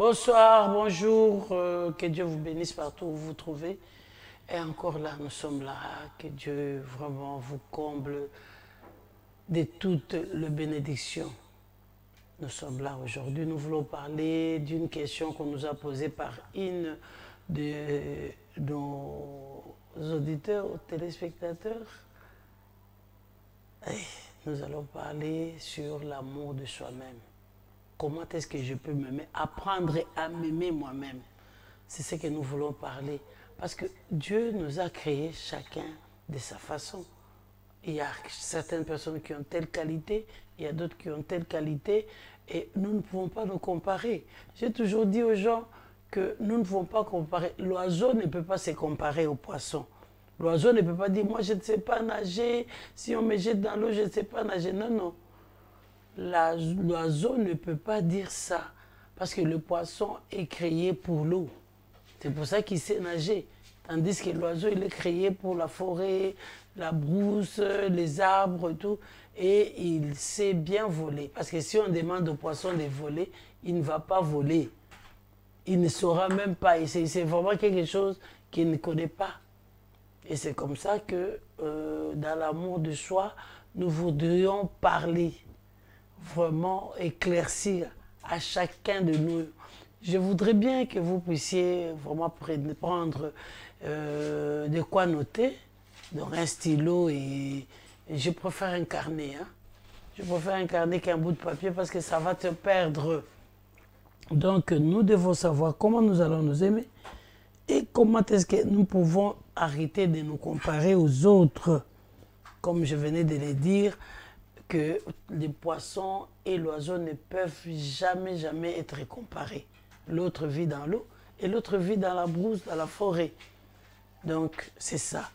Bonsoir, bonjour, que Dieu vous bénisse partout où vous vous trouvez. Et encore là, nous sommes là, que Dieu vraiment vous comble de toutes les bénédictions. Nous sommes là aujourd'hui, nous voulons parler d'une question qu'on nous a posée par une de nos auditeurs ou téléspectateurs. Et nous allons parler sur l'amour de soi-même. Comment est-ce que je peux m'aimer? Apprendre à m'aimer moi-même. C'est ce que nous voulons parler. Parce que Dieu nous a créés chacun de sa façon. Il y a certaines personnes qui ont telle qualité, il y a d'autres qui ont telle qualité, et nous ne pouvons pas nous comparer. J'ai toujours dit aux gens que nous ne pouvons pas comparer. L'oiseau ne peut pas se comparer au poisson. L'oiseau ne peut pas dire, moi je ne sais pas nager, si on me jette dans l'eau, je ne sais pas nager. Non, non. L'oiseau ne peut pas dire ça, parce que le poisson est créé pour l'eau. C'est pour ça qu'il sait nager. Tandis que l'oiseau, il est créé pour la forêt, la brousse, les arbres et tout. Et il sait bien voler. Parce que si on demande au poisson de voler, il ne va pas voler. Il ne saura même pas. C'est vraiment quelque chose qu'il ne connaît pas. Et c'est comme ça que dans l'amour de soi, nous voudrions parler, vraiment éclaircir à chacun de nous. Je voudrais bien que vous puissiez vraiment prendre de quoi noter, donc un stylo et je préfère un carnet. Hein. Je préfère un carnet qu'un bout de papier parce que ça va te perdre. Donc nous devons savoir comment nous allons nous aimer et comment est-ce que nous pouvons arrêter de nous comparer aux autres. Comme je venais de le dire, que les poissons et l'oiseau ne peuvent jamais, jamais être comparés. L'autre vit dans l'eau et l'autre vit dans la brousse, dans la forêt. Donc, c'est ça.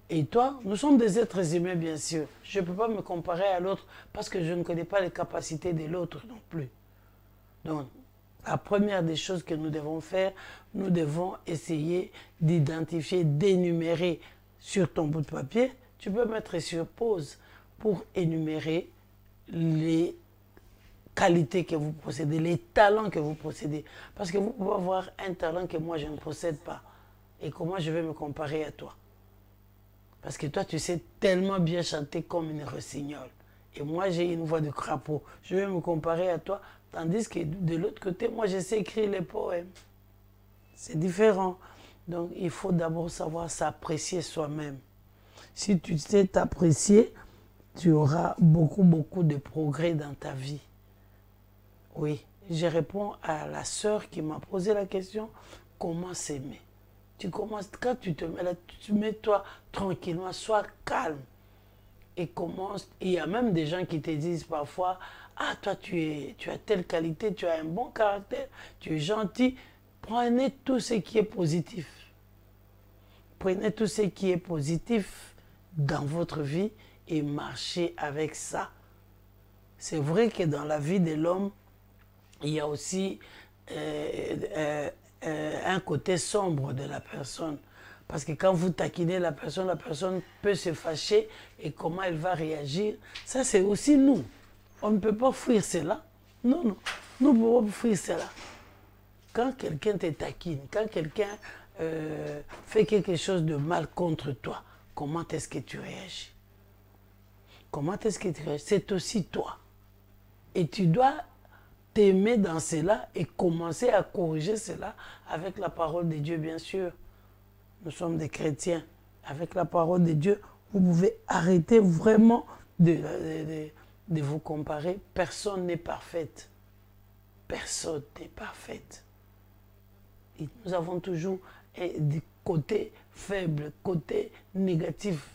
Et toi, nous sommes des êtres humains, bien sûr. Je ne peux pas me comparer à l'autre parce que je ne connais pas les capacités de l'autre non plus. Donc, la première des choses que nous devons faire, nous devons essayer d'identifier, d'énumérer sur ton bout de papier. Tu peux mettre sur pause pour énumérer les qualités que vous possédez, les talents que vous possédez. Parce que vous pouvez avoir un talent que moi je ne possède pas. Et comment je vais me comparer à toi? Parce que toi tu sais tellement bien chanter comme une rossignole. Et moi j'ai une voix de crapaud. Je vais me comparer à toi. Tandis que de l'autre côté, moi je sais écrire les poèmes. C'est différent. Donc il faut d'abord savoir s'apprécier soi-même. Si tu sais t'apprécier, tu auras beaucoup, beaucoup de progrès dans ta vie. Oui, je réponds à la sœur qui m'a posé la question, comment s'aimer? Tu commences, quand tu te mets là, tu mets-toi tranquillement, sois calme. Et commence, il y a même des gens qui te disent parfois, ah toi tu as telle qualité, tu as un bon caractère, tu es gentil. Prenez tout ce qui est positif. Prenez tout ce qui est positif dans votre vie et marchez avec ça. C'est vrai que dans la vie de l'homme, il y a aussi un côté sombre de la personne. Parce que quand vous taquinez la personne peut se fâcher et comment elle va réagir. Ça, c'est aussi nous. On ne peut pas fuir cela. Non, non. Nous pouvons fuir cela. Quand quelqu'un te taquine, quand quelqu'un fait quelque chose de mal contre toi, comment est-ce que tu réagis? Comment est-ce que tu réagis? C'est aussi toi. Et tu dois t'aimer dans cela et commencer à corriger cela avec la parole de Dieu, bien sûr. Nous sommes des chrétiens. Avec la parole de Dieu, vous pouvez arrêter vraiment de vous comparer. Personne n'est parfaite. Personne n'est parfaite. Et nous avons toujours des côtés faibles, côtés négatifs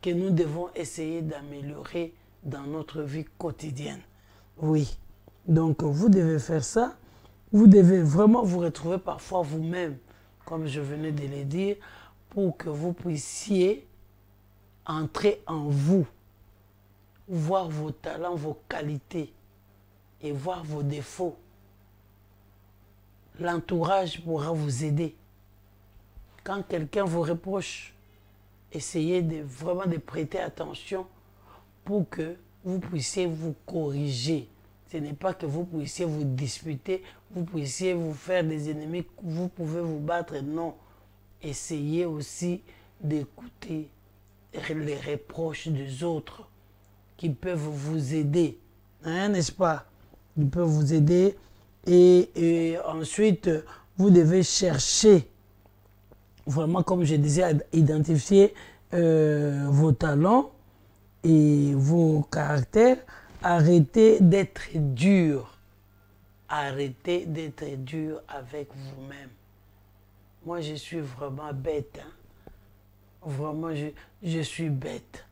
que nous devons essayer d'améliorer dans notre vie quotidienne. Oui. Donc, vous devez faire ça. Vous devez vraiment vous retrouver parfois vous-même, comme je venais de le dire, pour que vous puissiez entrer en vous, voir vos talents, vos qualités et voir vos défauts. L'entourage pourra vous aider. Quand quelqu'un vous reproche, essayez vraiment de prêter attention pour que vous puissiez vous corriger. Ce n'est pas que vous puissiez vous disputer, vous puissiez vous faire des ennemis, vous pouvez vous battre. Non. Essayez aussi d'écouter les reproches des autres qui peuvent vous aider. Hein, n'est-ce pas? Ils peuvent vous aider. Et ensuite, vous devez chercher, vraiment, comme je disais, à identifier vos talents et vos caractères. Arrêtez d'être dur. Arrêtez d'être dur avec vous-même. Moi, je suis vraiment bête. Hein? Vraiment, je suis bête.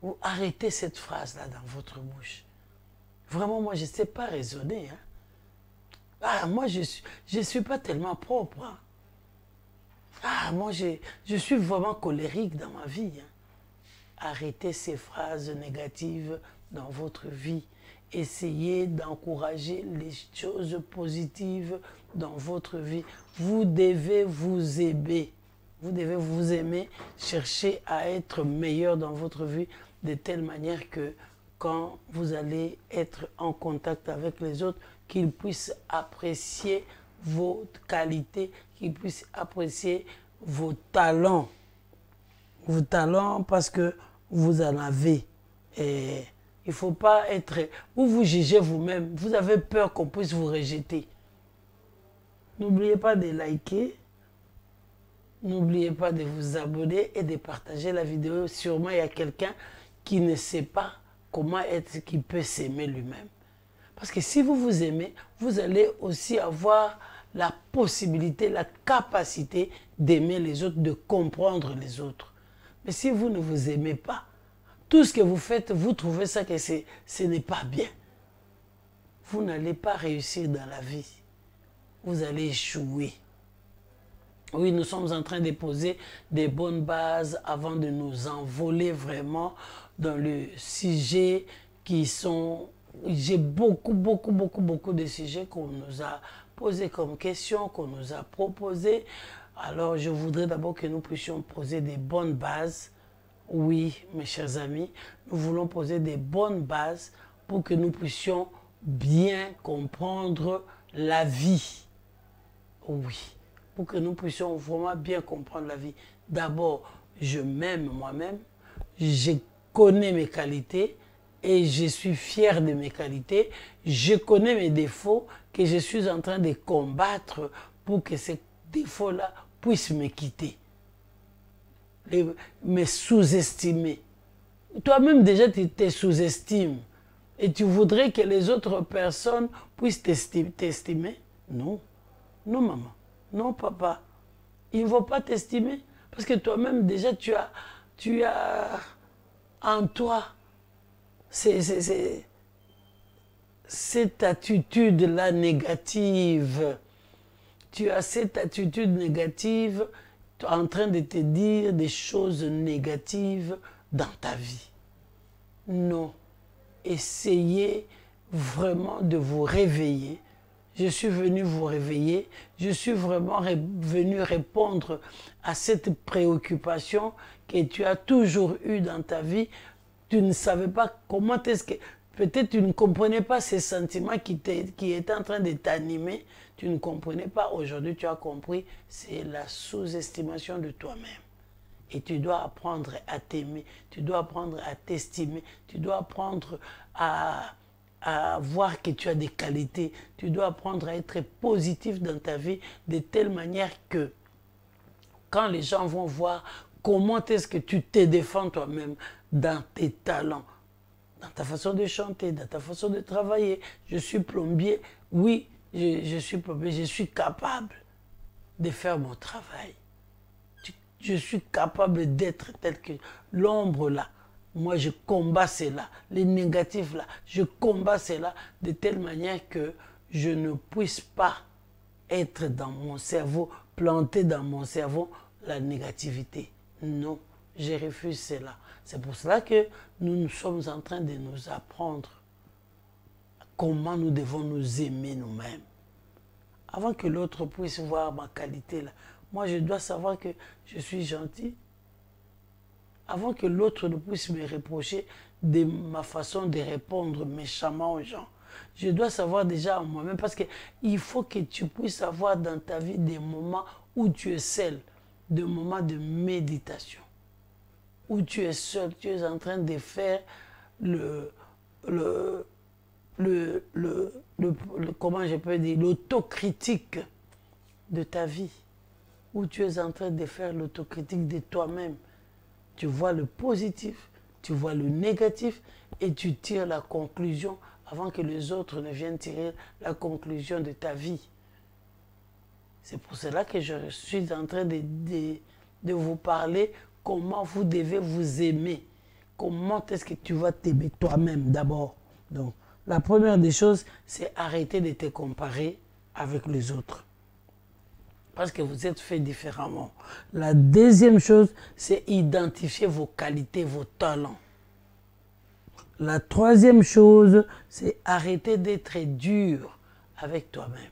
Vous arrêtez cette phrase-là dans votre bouche. Vraiment, moi, je ne sais pas raisonner. Hein? Ah, moi, je suis pas tellement propre. Hein? Ah, moi, je suis vraiment colérique dans ma vie. Hein? Arrêtez ces phrases négatives dans votre vie. Essayez d'encourager les choses positives dans votre vie. Vous devez vous aimer. Vous devez vous aimer, chercher à être meilleur dans votre vie de telle manière que quand vous allez être en contact avec les autres, qu'ils puissent apprécier vos qualités, qu'ils puissent apprécier vos talents. Vos talents parce que vous en avez. Et il ne faut pas être... Ou vous jugez vous-même. Vous avez peur qu'on puisse vous rejeter. N'oubliez pas de liker. N'oubliez pas de vous abonner et de partager la vidéo. Sûrement, il y a quelqu'un qui ne sait pas comment être, qui peut s'aimer lui-même. Parce que si vous vous aimez, vous allez aussi avoir la possibilité, la capacité d'aimer les autres, de comprendre les autres. Mais si vous ne vous aimez pas, tout ce que vous faites, vous trouvez ça que ce n'est pas bien. Vous n'allez pas réussir dans la vie. Vous allez échouer. Oui, nous sommes en train de poser des bonnes bases avant de nous envoler vraiment dans le sujet qui sont... J'ai beaucoup de sujets qu'on nous a posés comme questions, qu'on nous a proposés. Alors, je voudrais d'abord que nous puissions poser des bonnes bases. Oui, mes chers amis, nous voulons poser des bonnes bases pour que nous puissions bien comprendre la vie. Oui, pour que nous puissions vraiment bien comprendre la vie. D'abord, je m'aime moi-même, je connais mes qualités et je suis fier de mes qualités. Je connais mes défauts que je suis en train de combattre pour que ces défauts-là puissent me quitter. Me sous-estimer. Toi-même déjà tu te sous-estimes et tu voudrais que les autres personnes puissent t'estimer. Non, non maman, non papa, ils ne vont pas t'estimer parce que toi-même déjà tu as en toi cette attitude-là négative. Tu as cette attitude négative en train de te dire des choses négatives dans ta vie. Non. Essayez vraiment de vous réveiller. Je suis venu vous réveiller. Je suis vraiment venu répondre à cette préoccupation que tu as toujours eue dans ta vie. Tu ne savais pas comment est-ce que... Peut-être tu ne comprenais pas ces sentiments qui étaient en train de t'animer. Tu ne comprenais pas. Aujourd'hui, tu as compris. C'est la sous-estimation de toi-même. Et tu dois apprendre à t'aimer. Tu dois apprendre à t'estimer. Tu dois apprendre à voir que tu as des qualités. Tu dois apprendre à être positif dans ta vie de telle manière que quand les gens vont voir comment est-ce que tu te défends toi-même dans tes talents, dans ta façon de chanter, dans ta façon de travailler. Je suis plombier. Oui, je suis plombier. Je suis capable de faire mon travail. Je suis capable d'être tel que l'ombre là. Moi, je combats cela. Les négatifs là. Je combats cela de telle manière que je ne puisse pas être dans mon cerveau, planter dans mon cerveau la négativité. Non, je refuse cela. C'est pour cela que nous sommes en train de nous apprendre comment nous devons nous aimer nous-mêmes. Avant que l'autre puisse voir ma qualité là, moi je dois savoir que je suis gentil. Avant que l'autre ne puisse me reprocher de ma façon de répondre méchamment aux gens. Je dois savoir déjà en moi-même parce qu'il faut que tu puisses avoir dans ta vie des moments où tu es seul, des moments de méditation, où tu es seul, tu es en train de faire le comment je peux dire, l'autocritique de ta vie, où tu es en train de faire l'autocritique de toi-même. Tu vois le positif, tu vois le négatif et tu tires la conclusion avant que les autres ne viennent tirer la conclusion de ta vie. C'est pour cela que je suis en train de vous parler comment vous devez vous aimer. Comment est-ce que tu vas t'aimer toi-même d'abord. Donc, la première des choses, c'est arrêter de te comparer avec les autres. Parce que vous êtes fait différemment. La deuxième chose, c'est identifier vos qualités, vos talents. La troisième chose, c'est arrêter d'être dur avec toi-même.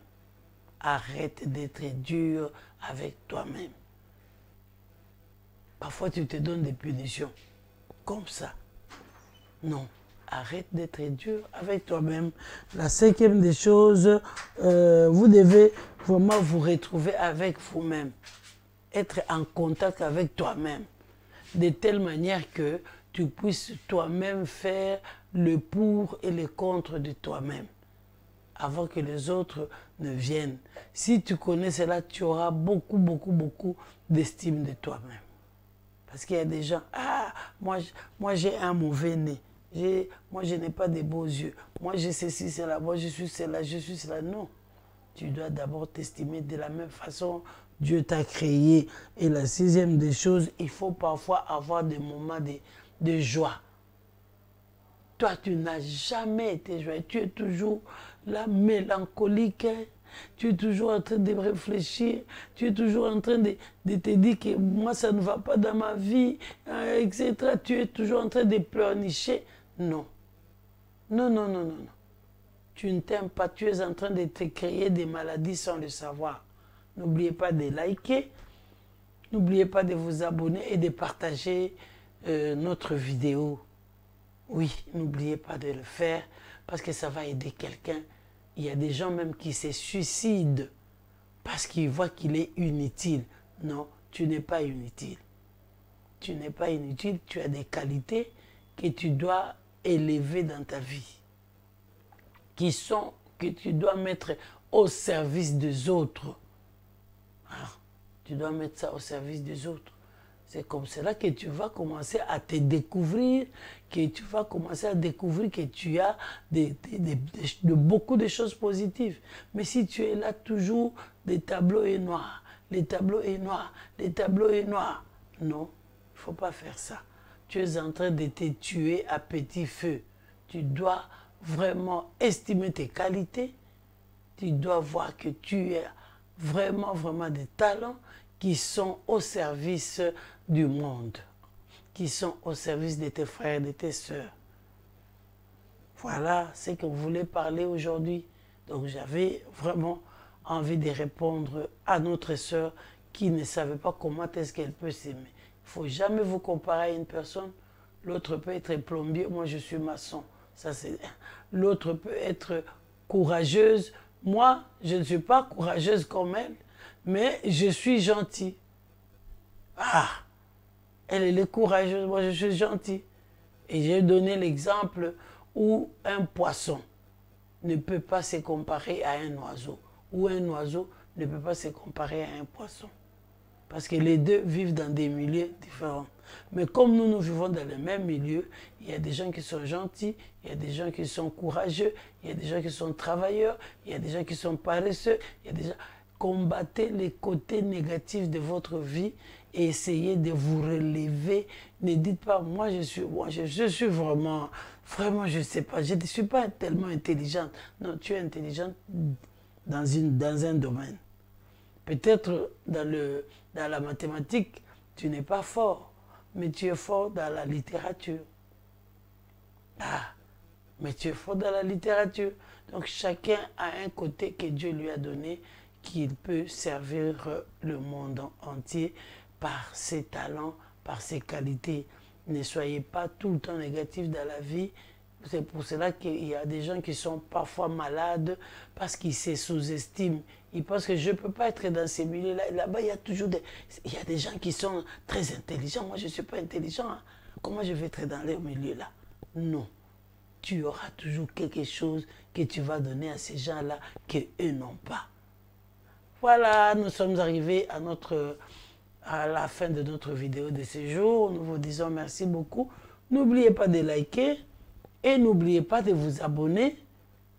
Arrête d'être dur avec toi-même. Parfois, tu te donnes des punitions. Comme ça. Non. Arrête d'être dur avec toi-même. La cinquième des choses, vous devez vraiment vous retrouver avec vous-même. Être en contact avec toi-même. De telle manière que tu puisses toi-même faire le pour et le contre de toi-même. Avant que les autres ne viennent. Si tu connais cela, tu auras beaucoup d'estime de toi-même. Parce qu'il y a des gens, ah, moi j'ai un mauvais nez. Moi, je n'ai pas de beaux yeux. Moi, j'ai ceci, cela. Moi, je suis cela, je suis cela. Non. Tu dois d'abord t'estimer de la même façon. Dieu t'a créé. Et la sixième des choses, il faut parfois avoir des moments de joie. Toi, tu n'as jamais été joyeux. Tu es toujours là, mélancolique. Tu es toujours en train de réfléchir. Tu es toujours en train de te dire que moi, ça ne va pas dans ma vie, etc. Tu es toujours en train de pleurnicher. Non. Non. Tu ne t'aimes pas. Tu es en train de te créer des maladies sans le savoir. N'oubliez pas de liker. N'oubliez pas de vous abonner et de partager notre vidéo. Oui, n'oubliez pas de le faire parce que ça va aider quelqu'un. Il y a des gens même qui se suicident parce qu'ils voient qu'il est inutile. Non, tu n'es pas inutile. Tu n'es pas inutile. Tu as des qualités que tu dois élever dans ta vie. Que tu dois mettre au service des autres. Ah, tu dois mettre ça au service des autres. C'est comme cela que tu vas commencer à te découvrir, que tu vas commencer à découvrir que tu as beaucoup de choses positives. Mais si tu es là toujours, les tableaux est noir, les tableaux est noir, les tableaux est noir. Non, il ne faut pas faire ça. Tu es en train de te tuer à petit feu. Tu dois vraiment estimer tes qualités. Tu dois voir que tu as vraiment des talents qui sont au service du monde, qui sont au service de tes frères et de tes sœurs. Voilà ce que vous voulez parler aujourd'hui. Donc j'avais vraiment envie de répondre à notre sœur qui ne savait pas comment est-ce qu'elle peut s'aimer. Il ne faut jamais vous comparer à une personne. L'autre peut être plombier, moi je suis maçon. L'autre peut être courageuse. Moi, je ne suis pas courageuse comme elle, mais je suis gentille. Ah, elle est courageuse, moi je suis gentil. Et j'ai donné l'exemple où un poisson ne peut pas se comparer à un oiseau, ou un oiseau ne peut pas se comparer à un poisson. Parce que les deux vivent dans des milieux différents. Mais comme nous vivons dans le même milieu, il y a des gens qui sont gentils, il y a des gens qui sont courageux, il y a des gens qui sont travailleurs, il y a des gens qui sont paresseux, il y a des gens... Combattez les côtés négatifs de votre vie et essayez de vous relever. Ne dites pas, moi je suis vraiment, je ne sais pas, je ne suis pas tellement intelligente. Non, tu es intelligente dans un domaine. Peut-être dans la mathématique, tu n'es pas fort, mais tu es fort dans la littérature. Ah, mais tu es fort dans la littérature. Donc chacun a un côté que Dieu lui a donné, qu'il peut servir le monde entier par ses talents, par ses qualités. Ne soyez pas tout le temps négatif dans la vie, C'est pour cela qu'il y a des gens qui sont parfois malades parce qu'ils se sous-estiment. Ils pensent que je ne peux pas être dans ces milieux-là. Là-bas, il y a toujours il y a des gens qui sont très intelligents. Moi, je ne suis pas intelligent. Hein. Comment je vais être dans les milieux-là? Non. Tu auras toujours quelque chose que tu vas donner à ces gens-là qu'eux n'ont pas. Voilà, nous sommes arrivés à la fin de notre vidéo de ce jour. Nous vous disons merci beaucoup. N'oubliez pas de liker et n'oubliez pas de vous abonner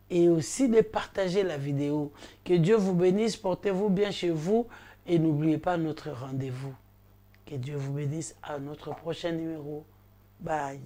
et aussi de partager la vidéo. Que Dieu vous bénisse, portez-vous bien chez vous et n'oubliez pas notre rendez-vous. Que Dieu vous bénisse à notre prochain numéro. Bye.